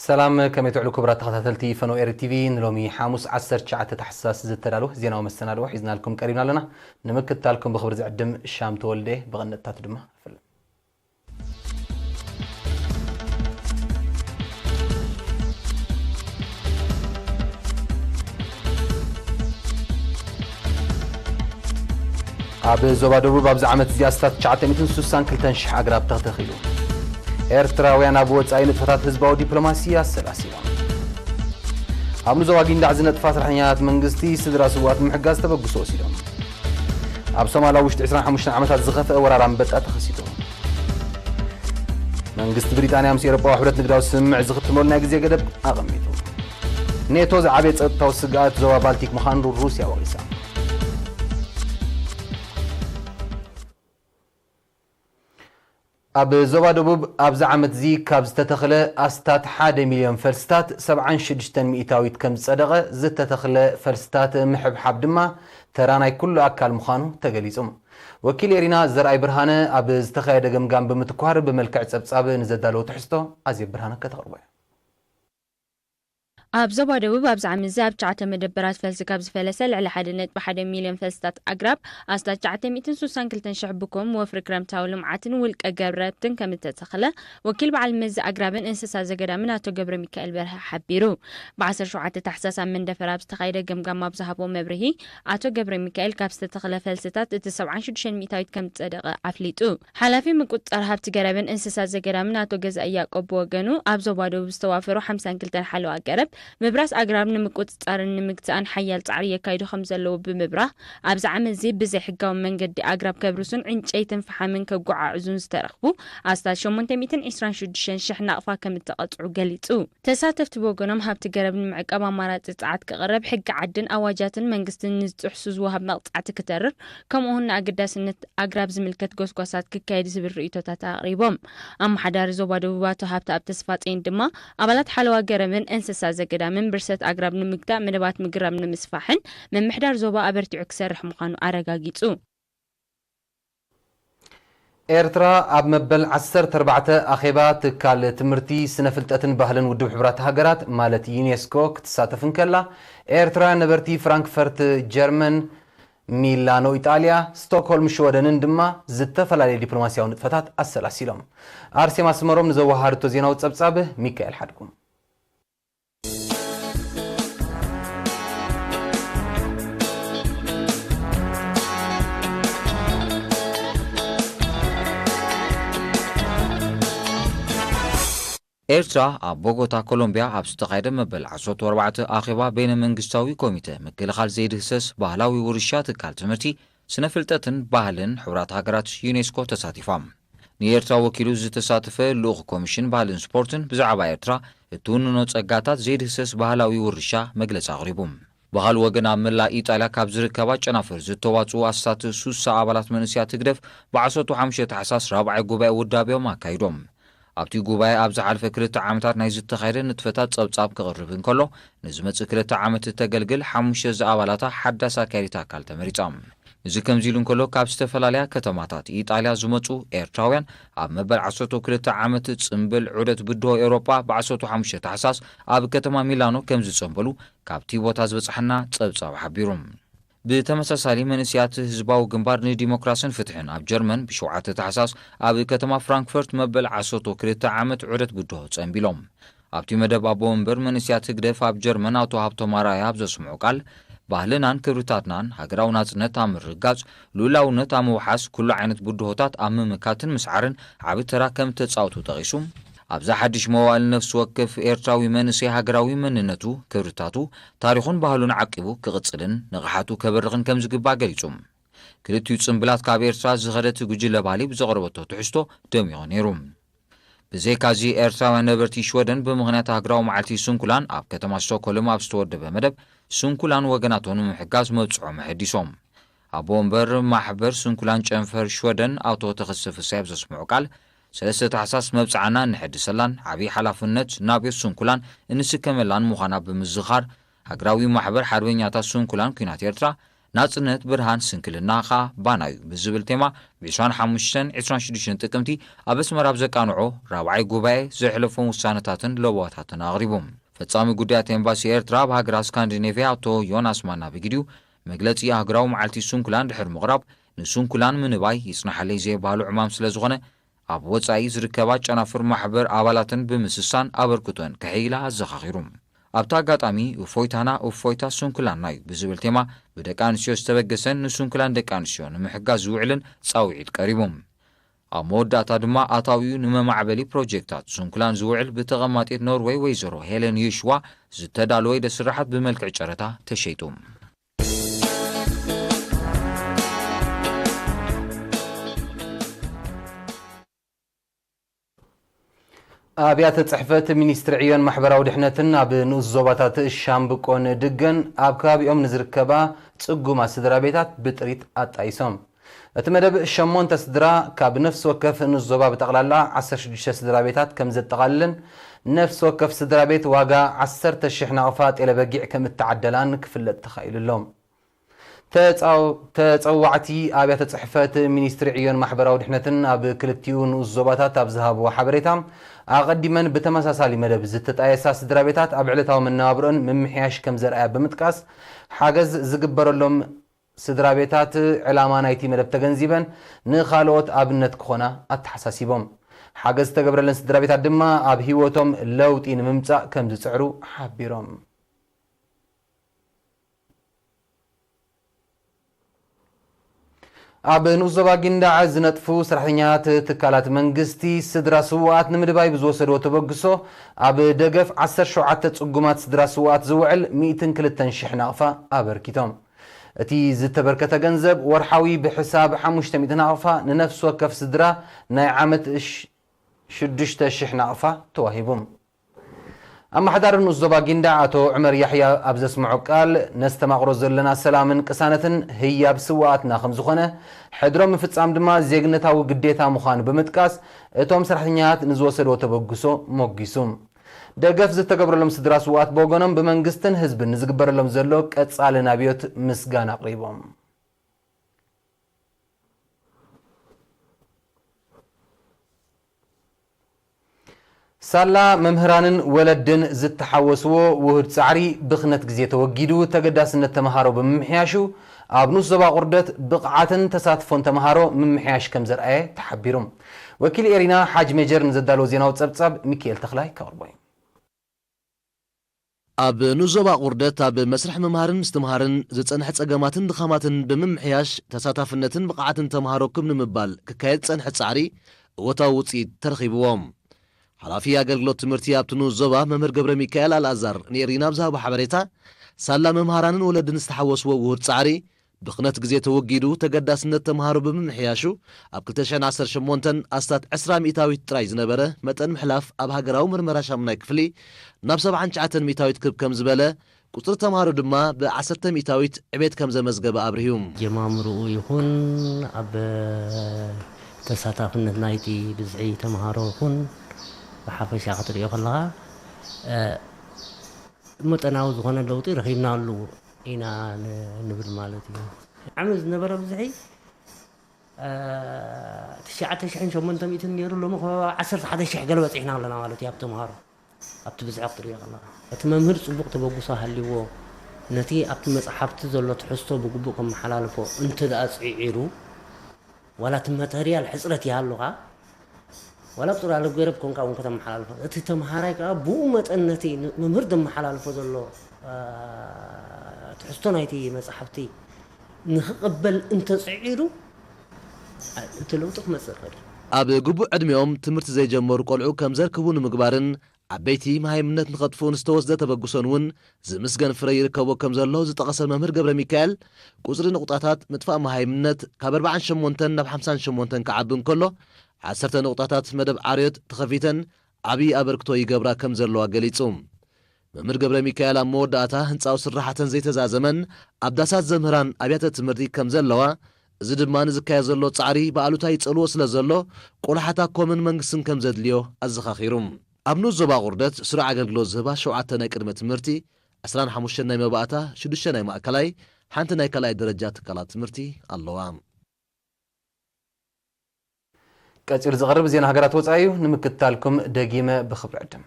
سلام كما تعلو كبرات تخاتلتي فنو إير تي في نلومي حاموس 10 تحساس زتدالو زينا ومستنالو حيزنا لكم قريبنا لنا نمكت تالكم بخبر زعدم الشام تولده بغنطات دما فل اب زوبا دبوب ابز عمت زياستات 962 شح اقراب تختخيلو ኤርትራውያን ኣብ ወጻኢ ንጥፈታት ህዝባዊ ዲፕሎማሲያ አሰላሲሎም ኣብ ንዞባጊ እንዳዕዝ ነጥፋት ስራሕኛታት መንግስቲ ስድራ ስዋት ምሕጋዝ ተበግሶ ወሲዶም ኣብ ሶማሊያ ውሽጢ 25 ዓመታት ዝኸፍአ ወራራ አንበጣ ተኸሲቱ መንግስቲ ብሪጣንያ ምስ ኤውሮጳ ሕብረት ንግዳዊ ስምምዕ ዝኽትመሉ ናይ ግዜ ገደብ ኣቐሚጡ ኔቶ ዝዓበየ ፀጥታዊ ስጋኣት ዞባ ባልቲክ ምዃኑ ሩስያ ወቂሳ ኣብ ዞባ ደቡብ ኣብዚ ዓመት እዚ ካብ ዝተተኽለ ኣስታት 1 ሚልዮን ፈልስታት 76 ሚእታዊት ከም ዝጸደቐ ዝተተኽለ ፈልስታት ምሕብሓብ ድማ ተራናይ ኩሉ ኣካል ምዃኑ ተገሊጹ ወኪል ኤሪና ዘርኣይ ብርሃነ ኣብ ዝተኻየደ ገምጋም ብምትኳር ብመልክዕ ጸብጻብ ንዘዳለወ ትሕዝቶ ኣዝየ ብርሃነ ከተቕርቦ ኣብ ዞባ ደቡብ ኣብ ዓመት እዚ ኣብ 9 መደበራት ፈልሲ ካብ ዝፈለሰ ልዕሊ 1.1 ሚልዮን ፈልስታት ኣግራብ ኣስታት 962 ሽሕ ብኩም ወፍሪ ክረምታዊ ልምዓትን ውልቀ ገብረትን ከም ዝተተኽለ ወኪል በዓል መዚ ኣግራብን እንስሳ ዘገዳምን ኣቶ ገብረ ሚካኤል በርሀ ሓቢሩ ብ17 ታሕሳስ ኣብ መንደፈር ኣብ ዝተኻየደ ገምጋም ኣብ ዝሃቦ መብርሂ ኣቶ ገብረ ሚካኤል ካብ ዝተተኽለ ፈልስታት እቲ 76 ሚእታዊት ከም ዝጸደቐ ኣፍሊጡ ሓላፊ ምቁፅጻር ሃብቲ ገረብን እንስሳ ዘገዳምን ኣቶ ገዛኢ ያዕቆብ ወገኑ ኣብ ዞባ ደቡብ ዝተዋፈሩ 52 ሓለዋ ገረብ ምብራስ ኣግራብ ንምቁፅጻርን ንምግታእን ሓያል ጻዕሪ የካይዱ ከም ዘለዎ ብምብራህ ኣብዚ ዓመት እዚ ብዘይ ሕጋዊ መንገዲ ኣግራብ ከብርሱን ዕንጨይትን ፈሓምን ከጓዓዕዙን ዝተረኽቡ ኣስታት 826 ሽሕ ናቕፋ ከም ዝተቐጽዑ ገሊጹ ተሳተፍቲ ወገኖም ሃብቲ ገረብ ንምዕቃብ ኣማራጺ ጸዓት ክቐርብ ሕጊ ዓድን ኣዋጃትን መንግስትን ንዝጥሕሱ ዝወሃብ መቕጻዕቲ ክተርር ከምኡ'ውን ኣገዳስነት ኣግራብ ዝምልከት ጎስጓሳት ክካየድ ዝብል ርእይቶታት ኣቕሪቦም ኣመሓዳሪ ዞባ ደቡብ ኣቶ ሃብቲ ኣብ ተስፋጽዮን ድማ ኣባላት ሓለዋ ገረብን እንስሳ ዘገዳምን ብርሰት ኣግራብ ንምግዳእ መደባት ምግራብ ንምስፋሕን መምሕዳር ዞባ ኣበርቲዑ ክሰርሕ ምዃኑ ኣረጋጊጹ ኤርትራ ኣብ መበል 14 ኣኼባ ትካል ትምህርቲ ስነ ፍልጠትን ባህልን ውድብ ሕብራት ሃገራት ማለት ዩኔስኮ ክትሳተፍን ከላ ኤርትራውያን ነበርቲ ፍራንክፈርት ጀርመን ሚላኖ ኢጣልያ ስቶክሆልም ሽወደንን ድማ ዝተፈላለዩ ዲፕሎማሲያዊ ንጥፈታት ኣሰላሲሎም ኣርሴማ ስመሮም ንዘወሃርቶ ዜናዊ ጸብጻብ ሚካኤል ሓድኩም ኤርትራ ኣብ ቦጎታ ኮሎምቢያ ኣብ ዝተኻየደ መበል 14 ኣኼባ በይነ መንግስታዊ ኮሚቴ ምክልኻል ዘይድህሰስ ባህላዊ ውርሻ ትካል ትምህርቲ ስነ ፍልጠትን ባህልን ሕብራት ሃገራት ዩኔስኮ ተሳቲፎም ንኤርትራ ወኪሉ ዝተሳተፈ ልኡኽ ኮሚሽን ባህልን ስፖርትን ብዛዕባ ኤርትራ እትውንኖ ጸጋታት ዘይድህሰስ ባህላዊ ውርሻ መግለጺ ኣቕሪቡ ባህል ወገን ኣብ መላእ ኢጣልያ ካብ ዝርከባ ጨናፍር ዝተዋጽኡ ኣስታት 60 ኣባላት መንእስያት ትግደፍ ብ15 ታሕሳስ 4 ጉባኤ ውዳቤኦም ኣካይዶም ኣብቲ ጉባኤ ኣብ ዝሓለፈ 2 ዓመታት ናይ ዝተኻየደ ንጥፈታት ጸብጻብ ክቕርብ እንከሎ ንዝመጽእ 2 ዓመት ተገልግል 5 ኣባላታ ሓዳስ ኣካይዲት ኣካል ተመሪጾም እዚ ከምዚ ኢሉ እንከሎ ካብ ዝተፈላለያ ከተማታት ኢጣልያ ዝመጹ ኤርትራውያን ኣብ መበል 12 ዓመት ጽምብል ዑደት ብድሆ ኤውሮጳ ብ15 ታሕሳስ ኣብ ከተማ ሚላኖ ከም ዝጸምበሉ ካብቲ ቦታ ዝበጽሐና ጸብጻብ ሓቢሩ ብተመሳሳሊ መንእስያት ህዝባዊ ግንባር ንዲሞክራሲን ፍትሕን ኣብ ጀርመን ብ7 ታሕሳስ ኣብ ከተማ ፍራንክፈርት መበል 12 ዓመት ዑደት ብድሆ ጸምቢሎም ኣብቲ መደብ ኣቦ ወንበር መንእስያት ህግደፍ ኣብ ጀርመን ኣቶ ሃብቶም ኣርኣያ ኣብ ዘስምዑ ቃል ባህልናን ክብርታትናን ሃገራዊ ናጽነት ኣብ ምርጋጽ ልኡላውነት ኣብ ምውሓስ ኩሉ ዓይነት ብድሆታት ኣብ ምምካትን ምስዓርን ዓቢ ተራ ከም ተጻውቱ ጠቒሱ ኣብዛ ሓድሽ መዋዕል ነፍሲ ወከፍ ኤርትራዊ መንእሰይ ሃገራዊ መንነቱ ክብርታቱ ታሪኹን ባህሉን ዓቂቡ ክቕጽልን ንቕሓቱ ከበርኽን ከም ዝግባእ ገሊጹ ክልቲኡ ጽምብላት ካብ ኤርትራ ዝኸደት ጉጅለ ባህሊ ብዘቕረበቶ ትሕዝቶ ደሚቑ ነይሩ ብዘይካዚ ኤርትራውያን ነበርቲ ሽወደን ብምኽንያት ሃገራዊ መዓልቲ ስንኩላን ኣብ ከተማ ስቶክሆልም ኣብ ዝተወደበ መደብ ስንኩላን ወገናቶም ንምሕጋዝ መብጽሖም ኣሕዲሶም ኣቦ ወንበር ማሕበር ስንኩላን ጨንፈር ሽወደን ኣቶ ተኸስፍ ሳብ ዘስምዑ ቃል 3 ታሕሳስ መብጽዓና ንሕድሰላን ዓብዪ ሓላፍነት ናብዮት ስንኩላን እንስከመላን ምዃና ብምዝኻር ሃገራዊ ማሕበር ሓርበኛታት ስንኩላን ኩናት ኤርትራ ናጽነት ብርሃን ስንክልና ኸዓ ባናዩ ብዝብል ቴማ ብ25-26 ጥቅምቲ ኣብ ኣስመራ ዘቃንዖ ራብዓይ ጉባኤ ዘሕለፎም ውሳነታትን ለዋታትን ኣቕሪቦም ፈጻሚ ጉዳያት ኤምባሲ ኤርትራ ብሃገራት ስካንዲኔቪያ አቶ ዮናስ ማና ብጊድዩ መግለጺ ሃገራዊ መዓልቲ ሱንኩላን ድሕር ምቕራብ ንሱንኩላን ምንባይ ይጽናሐለይ ዘይባሉ ዕማም ስለ ዝኾነ ኣብ ወጻኢ ዝርከባ ጨናፍር ማሕበር ኣባላትን ብምስሳን ኣበርክቶን ከሕይላ ኣዘኻኺሩ ኣብታ ኣጋጣሚ እፎይታና እፎይታ ሱንኩላንና እዩ ብዝብል ቴማ ብደቂ ኣንስትዮ ዝተበገሰን ንሱንኩላን ደቂ ኣንስትዮ ንምሕጋዝ ዝውዕልን ጻውዒት ቀሪቦም ኣብ መወዳእታ ድማ ኣታዊኡ ንመማዕበሊ ፕሮጀክታት ሱንኩላን ዝውዕል ብተቐማጢት ኖርዌይ ወይዘሮ ሄለን ይሽዋ ዝተዳለወ ደስራሓት ብመልክዕ ጨረታ ተሸይጡ ኣብያተ ጽሕፈት ሚኒስትሪ ዕዮን ማሕበራዊ ድሕነትን ኣብ ንኡስ ዞባታት ሻምብቆን ድገን ኣብ ከባቢኦም ንዝርከባ ጽጉማ ስድራ ቤታት ብጥሪት ኣጣይሶም እቲ መደብ 8 ስድራ ካብ ነፍሲ ወከፍ ንኡስ ዞባ ብጠቕላላ 16 ስድራ ቤታት ከም ዘጠቓልልን ነፍሲ ወከፍ ስድራ ቤት ዋጋ 10,000 ናቕፋ ጤለበጊዕ ከም እተዓደላን ክፍለጥ ተኻኢሉሎም ተጸዋዕቲ ኣብያተ ጽሕፈት ሚኒስትሪ ዕዮን ማሕበራዊ ድሕነትን ኣብ ክልቲኡ ንኡስ ዞባታት ኣብ ዝሃብዎ ሓበሬታ ኣቐዲመን ብተመሳሳሊ መደብ ዝተጣየሳ ስድራ ቤታት ኣብ ዕለታዊ መነባብሮን ምምሕያሽ ከም ዘርአያ ብምጥቃስ ሓገዝ ዝግበረሎም ስድራ ቤታት ዕላማ ናይቲ መደብ ተገንዚበን ንኻልኦት ኣብነት ክኾና ኣተሓሳሲቦም ሓገዝ ዝተገብረለን ስድራ ቤታት ድማ ኣብ ህይወቶም ለውጢ ንምምጻእ ከም ዝጽዕሩ ሓቢሮም ኣብ ንኡስ ዞባ ጊንዳዕ ዝነጥፉ ሰራሕተኛታት ትካላት መንግስቲ ስድራ ስውኣት ንምድባይ ብዝወሰድዎ ተበግሶ ኣብ ደገፍ 17 ጽጉማት ስድራ ስውኣት ዝውዕል 102,000 ናቕፋ ኣበርኪቶም እቲ ዝተበርከተ ገንዘብ ወርሓዊ ብሕሳብ 500 ናቕፋ ንነፍሲ ወከፍ ስድራ ናይ ዓመት 6,000 ናቕፋ ተዋሂቦም ኣማሕዳር ንኡስ ዞባ ጊንዳዕ ኣቶ ዑመር ያሕያ ኣብ ዘስምዑ ቃል ነስተማቕሮ ዘለና ሰላምን ቅሳነትን ህያብ ስዋኣትና ከም ዝኾነ ሕድሮም ምፍጻም ድማ ዜግነታዊ ግዴታ ምዃኑ ብምጥቃስ እቶም ሰራሕተኛታት ንዝወሰድዎ ተበግሶ ሞጊሱ ደገፍ ዝተገብረሎም ስድራ ስዋኣት ብወገኖም ብመንግስትን ህዝብን ንዝግበረሎም ዘሎ ቀጻሊ ናብዮት ምስጋና ኣቕሪቦም ሳላ መምህራንን ወለድን ዝተሓወስዎ ውህድ ጻዕሪ ብኽነት ግዜ ተወጊዱ ተገዳስነት ተመሃሮ ብምምሕያሹ ኣብ ንኡስ ዞባ ቁርደት ብቕዓትን ተሳትፎን ተመሃሮ ምምሕያሽ ከም ዘርአየ ተሓቢሩ ወኪል ኤሪና ሓጅ ሜጀር ንዘዳለዎ ዜናዊ ጸብጻብ ሚካኤል ተኽላይ ከቕርቦ ኣብ ንኡስ ዞባ ቁርደት ኣብ መስርሕ መምሃርን ምስትምሃርን ዝጸንሐ ጸገማትን ድኻማትን ብምምሕያሽ ተሳታፍነትን ብቕዓትን ተመሃሮ ከም ንምባል ክካየድ ጸንሐ ጻዕሪ እወታዊ ውፅኢት ተረኺብዎም ሓላፊ ኣገልግሎት ትምህርቲ ኣብቲ ንኡስ ዞባ መምህር ገብረ ሚካኤል ኣልኣዛር ንኤሪና ብዝሃቦ ሓበሬታ ሳላ መምሃራንን ወለድን ዝተሓወስዎ ውህድ ጻዕሪ ብኽነት ግዜ ተወጊዱ ተገዳስነት ተመሃሮ ብምምሕያሹ ኣብ 2018 ኣስታት 20 ሚእታዊት ጥራይ ዝነበረ መጠን ምሕላፍ ኣብ ሃገራዊ ምርመራ ሻሙናይ ክፍሊ ናብ 79 ሚእታዊት ክብ ከም ዝበለ ቁፅሪ ተመሃሮ ድማ ብ10 ሚእታዊት ዕቤት ከም ዘመዝገበ ኣብርሂዩ ጀማምርኡ ይኹን ኣብ ተሳታፍነት ናይቲ ብዝሒ ተመሃሮ ይኹን ብሓፈሻ ክትሪኦ ከለኻ መጠናዊ ዝኾነ ለውጢ ረኺብናሉ ኢና ንብል ማለት እዩ ዓመት ዝነበረ ብዝሒ 9,800 ነይሩ ሎሚ 11,000 ገለ በፂሕና ኣለና ማለት እዩ ኣብ ተመሃሮ ኣብቲ ብዝሒ ክትሪኦ ከለኻ እቲ መምህር ፅቡቕ ተበግሶ ሃልይዎ ነቲ ኣብቲ መፅሓፍቲ ዘሎ ትሕዝቶ ብግቡእ ከመሓላልፎ እንተደኣ ፅዒሩ ዋላ እቲ ማተርያል ሕፅረት ይሃሉኻ ولا بطر على الجرب كون كون كتم حلال فا تمهاري كا بو متنتي ممهر دم حلال فزلو تحسون هايتي مصحفتي نقبل انت صعيرو انت لو تخمسر اب غبو عدميوم تمرت زي جمر قلعو كم زركبون مغبارن عبيتي مهيمنت نقطفون استوزده تبغسون ون زمسغن فري ركبو كم زلو زطقس ممهر ገብረ ሚካኤል ቁጽሪ ንቁጣታት ምጥፋእ መሃይምነት ካብ 48 ናብ 58 ከዓብን ከሎ 10 ንቁጣታት መደብ ዓርዮት ተኸፊተን ዓብይ ኣበርክቶ ይገብራ ከም ዘለዋ ገሊጹ መምህር ገብረ ሚካኤል ኣብ መወዳእታ ህንፃው ስራሕተን ዘይተዛዘመን ኣብ ዳሳት ዘምህራን ኣብያተ ትምህርቲ ከም ዘለዋ እዚ ድማ ንዝካየ ዘሎ ጻዕሪ በኣሉታ ይጸልዎ ስለ ዘሎ ቆላሓታ ኮመን መንግስትን ከም ዘድልዮ ኣዘኻኺሩ ኣብ ንኡስ ዞባ ቁርደት ስሩዕ ኣገልግሎት ዝህባ 7 ናይ ቅድመ ትምህርቲ 15 ናይ መባእታ 6 ናይ ማእከላይ ሓንቲ ናይ ካልኣይ ደረጃ ትካላት ትምህርቲ ኣለዋ ቀፂሉ ዝቐርብ ዜና ሃገራት ወፃኢ እዩ ንምክትታልኩም ደጊመ ብኽብሪ ዕድም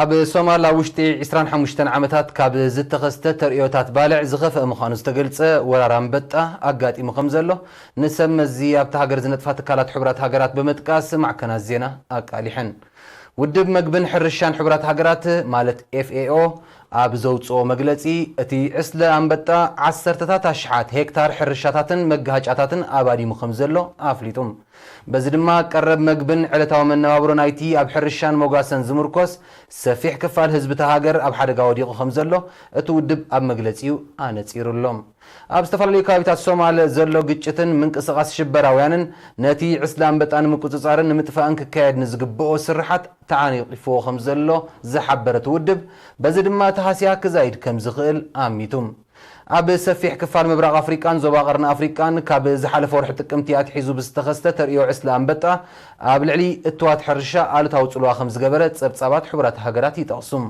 ኣብ ሶማላ ውሽጢ 25 ዓመታት ካብ ዝተኸስተ ተርእዮታት ባልዕ ዝኸፍአ ምዃኑ ዝተገልጸ ወራር አንበጣ ኣጋጢሙ ከም ዘሎ ንሰብ መዚ ኣብቲ ሃገር ዝነጥፋ ትካላት ሕቡራት ሃገራት በመጥቃስ ማዕከናት ዜና ኣቃሊሐን ውድብ መግብን ሕርሻን ሕቡራት ሃገራት ማለት FAO ኣብ ዘውፅኦ መግለጺ እቲ ዕስለ አንበጣ 10,000 ሄክታር ሕርሻታትን መጋሃጫታትን ኣባዲሙ ከም ዘሎ ኣፍሊጡም በዚ ድማ ቀረብ መግብን ዕለታዊ መነባብሮ ናይቲ ኣብ ሕርሻን ሞጋሰን ዝምርኮስ ሰፊሕ ክፋል ህዝቢ ተሃገር ኣብ ሓደጋ ወዲቑ ከም ዘሎ እቲ ውድብ ኣብ መግለጺኡ ኣነጺሩሎም ኣብ ዝተፈላለዩ ከባቢታት ሶማል ዘሎ ግጭትን ምንቅስቓስ ሽበራውያንን ነቲ ዕስለ አንበጣ ንምቁፅጻርን ንምጥፋእን ክካየድ ንዝግብኦ ስራሓት ተዓኒቂፍዎ ከም ዘሎ ዝሓበረት ውድብ በዚ ድማ ተሃስያ ክዛይድ ከም ዝኽእል ኣሚቱም ኣብ ሰፊሕ ክፋል ምብራቕ ኣፍሪቃን ዞባ ቀርኒ ኣፍሪቃን ካብ ዝሓለፈ ወርሒ ጥቅምቲ ኣትሒዙ ብዝተኸስተ ተርእዮ ዕስለ አንበጣ ኣብ ልዕሊ እትዋት ሕርሻ ኣሉታዊ ፅልዋ ከም ዝገበረ ፀብፃባት ሕቡራት ሃገራት ይጠቕሱም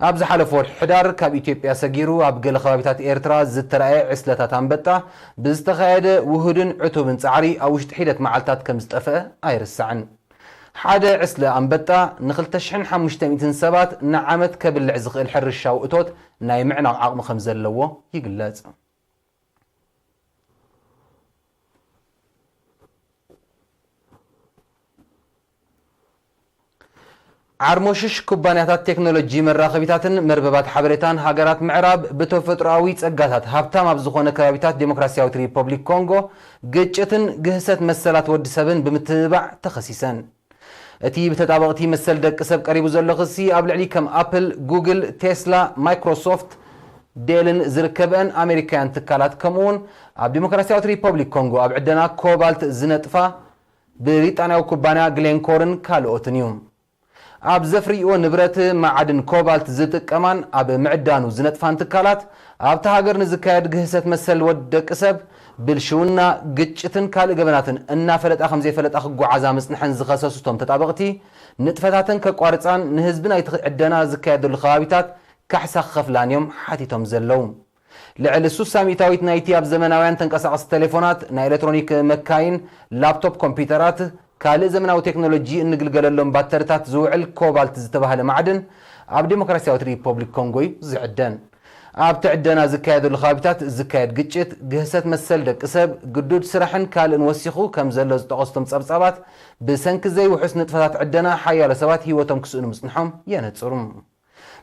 ኣብ ዝሓለፈ ወርሒ ሕዳር ካብ ኢትዮጵያ ሰጊሩ ኣብ ገለ ከባቢታት ኤርትራ ዝተረኣየ ዕስለታት አንበጣ ብዝተኻየደ ውህድን ዕቱብን ፃዕሪ ኣብ ውሽጢ ሒደት መዓልታት ከም ዝጠፍአ ኣይርስዕን ሓደ ዕስለ አንበጣ ን2500 ሰባት ንዓመት ከብልዕ ዝኽእል ሕርሻዊ እቶት ናይ ምዕናው ዓቕሚ ከም ዘለዎ ይግለጽ ዓርሞሽሽ ኩባንያታት ቴክኖሎጂ መራኸቢታትን መርበባት ሓበሬታን ሃገራት ምዕራብ ብተፈጥሮኣዊ ጸጋታት ሃብታም ኣብ ዝኾነ ከባቢታት ዴሞክራሲያዊት ሪፐብሊክ ኮንጎ ግጭትን ግህሰት መሰላት ወዲ ሰብን ብምትባዕ ተኸሲሰን እቲ ብተጣበቕቲ መሰል ደቂ ሰብ ቀሪቡ ዘሎ ክሲ ኣብ ልዕሊ ከም ኣፕል ጉግል ቴስላ ማይክሮሶፍት ዴልን ዝርከበን ኣሜሪካውያን ትካላት ከምኡውን ኣብ ዴሞክራሲያዊት ሪፐብሊክ ኮንጎ ኣብ ዕደና ኮባልት ዝነጥፋ ብሪጣንያዊ ኩባንያ ግሌንኮርን ካልኦትን እዩ ኣብ ዘፍሪኦ ንብረት ማዕድን ኮባልት ዝጥቀማን ኣብ ምዕዳኑ ዝነጥፋን ትካላት ኣብቲ ሃገር ንዝካየድ ግህሰት መሰል ወዲ ደቂ ሰብ ብልሽውና ግጭትን ካልእ ገበናትን እናፈለጣ ከም ዘይፈለጣ ክጓዓዛ ምጽንሐን ዝኸሰሱቶም ተጣበቕቲ ንጥፈታትን ከቋርፃን ንህዝቢ ናይቲ ዕደና ዝካየደሉ ከባቢታት ካሕሳ ክኸፍላን እዮም ሓቲቶም ዘለው ልዕሊ 60% ናይቲ ኣብ ዘመናውያን ተንቀሳቐስቲ ቴሌፎናት ናይ ኤሌክትሮኒክ መካይን ላፕቶፕ ኮምፒውተራት ካልእ ዘመናዊ ቴክኖሎጂ እንግልገለሎም ባተሪታት ዝውዕል ኮባልት ዝተባሃለ ማዕድን ኣብ ዴሞክራሲያዊት ሪፐብሊክ ኮንጎ ዝዕደን ኣብ ትዕደና ዝካየደሉ ከባቢታት ዝካየድ ግጭት ግህሰት መሰል ደቂ ሰብ ግዱድ ስራሕን ካልእን ወሲኹ ከም ዘሎ ዝጠቐስቶም ፀብፃባት ብሰንኪ ዘይውሑስ ንጥፈታት ዕደና ሓያሎ ሰባት ሂወቶም ክስእኑ ምጽንሖም የነጽሩ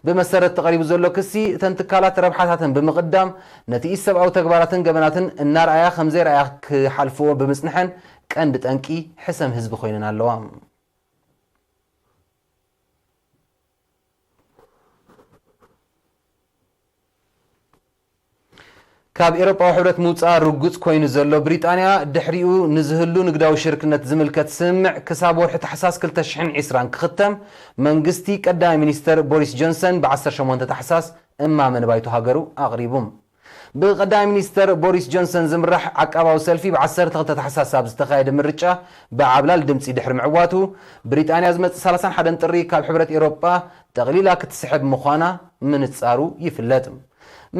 ብመሰረት ተቐሪቡ ዘሎ ክሲ እተን ትካላት ረብሓታትን ብምቕዳም ነቲ ሰብኣዊ ተግባራትን ገበናትን እናርኣያ ከም ዘይረኣያ ክሓልፍዎ ብምጽንሐን ቀንዲ ጠንቂ ሕሰም ህዝቢ ኮይነን ኣለዋ ካብ ኤሮጳዊ ሕብረት ምውፃእ ርጉፅ ኮይኑ ዘሎ ብሪጣንያ ድሕሪኡ ንዝህሉ ንግዳዊ ሽርክነት ዝምልከት ስምዕ ክሳብ ወርሒ ታሕሳስ 2020 ክኽተም መንግስቲ ቀዳማይ ሚኒስተር ቦሪስ ጆንሰን ብ18 ታሕሳስ እማመን ባይቱ ሃገሩ ኣቕሪቡ ብቀዳማይ ሚኒስተር ቦሪስ ጆንሰን ዝምራሕ ዓቀባዊ ሰልፊ ብ12 ታሕሳስ ኣብ ዝተኻየደ ምርጫ ብዓብላል ድምፂ ድሕሪ ምዕዋቱ ብሪጣንያ ዝመፅእ 31 ጥሪ ካብ ሕብረት ኤሮጳ ጠቕሊላ ክትስሕብ ምዃና ምንጻሩ ይፍለጥ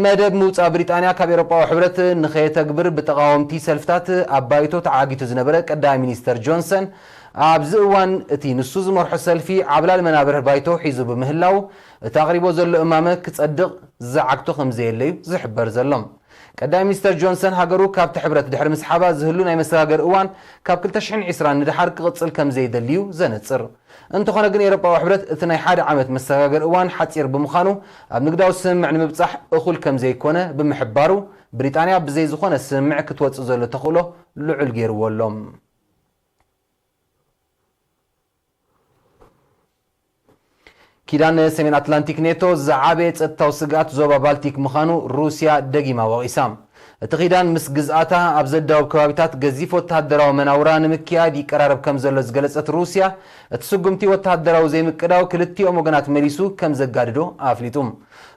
መደብ ምውፃእ ብሪጣንያ ካብ ኤሮጳዊ ሕብረት ንኸየተግብር ብተቃወምቲ ሰልፍታት ኣብ ባይቶ ተዓጊቱ ዝነበረ ቀዳማይ ሚኒስተር ጆንሰን ኣብዚ እዋን እቲ ንሱ ዝመርሖ ሰልፊ ዓብላል መናብር ባይቶ ሒዙ ብምህላው እቲ ኣቕሪቦ ዘሎ እማመ ክጸድቕ ዝዓግቶ ከም ዘየለዩ ዝሕበር ዘሎም ቀዳማይ ሚኒስተር ጆንሰን ሃገሩ ካብቲ ሕብረት ድሕሪ ምስሓባ ዝህሉ ናይ መሰጋገር እዋን ካብ 2020 ንድሓር ክቕፅል ከም ዘይደልዩ ዘነጽር እንተኾነ ግን ኤሮጳዊ ሕብረት እቲ ናይ ሓደ ዓመት መሰጋገር እዋን ሓፂር ብምዃኑ ኣብ ንግዳዊ ስምምዕ ንምብጻሕ እኹል ከም ዘይኮነ ብምሕባሩ ብሪጣንያ ብዘይ ዝኾነ ስምምዕ ክትወፅእ ዘሎ ተኽእሎ ልዑል ገይርዎ ኣሎም ኪዳን ሰሜን ኣትላንቲክ ኔቶ ዝዓበየ ፀጥታዊ ስጋት ዞባ ባልቲክ ምዃኑ ሩስያ ደጊማ ወቒሳ اتخيدان مس جزءاتا أبزدوا بكوابيتات جزيف وتهدروا مناوران مكياد يقرب كم زلز جلسة روسيا تسقمتي وتهدروا زي مكداو كلتي أموجنات مليسو كم زجاردو أفليتهم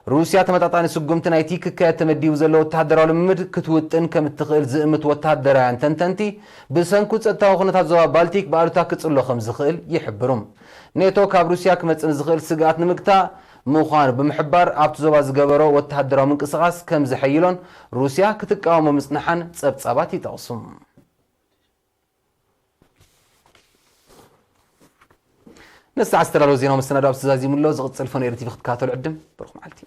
روسيا تمتعطاني سقمت نايتيك كتمدي وزلوا وتهدروا لمد كتوتن كم التخيل زئمت وتهدروا عن تنتنتي بسنكوت التوخنة الزوا بالتيك بارتا كتصلو خمس خيل يحبرهم نيتو كاب روسيا كمتن زخيل سقات نمكتا مخان بمحبار عبت زواز جبرو وتهدروا من قصاص كم زحيلون روسيا كتقاوم مصنحان صبصاباتي تقصم نسعى استرالو زينو مستنداب استاذي ملو زغط سلفون يرتي فخت كاتو العدم برخ معلتي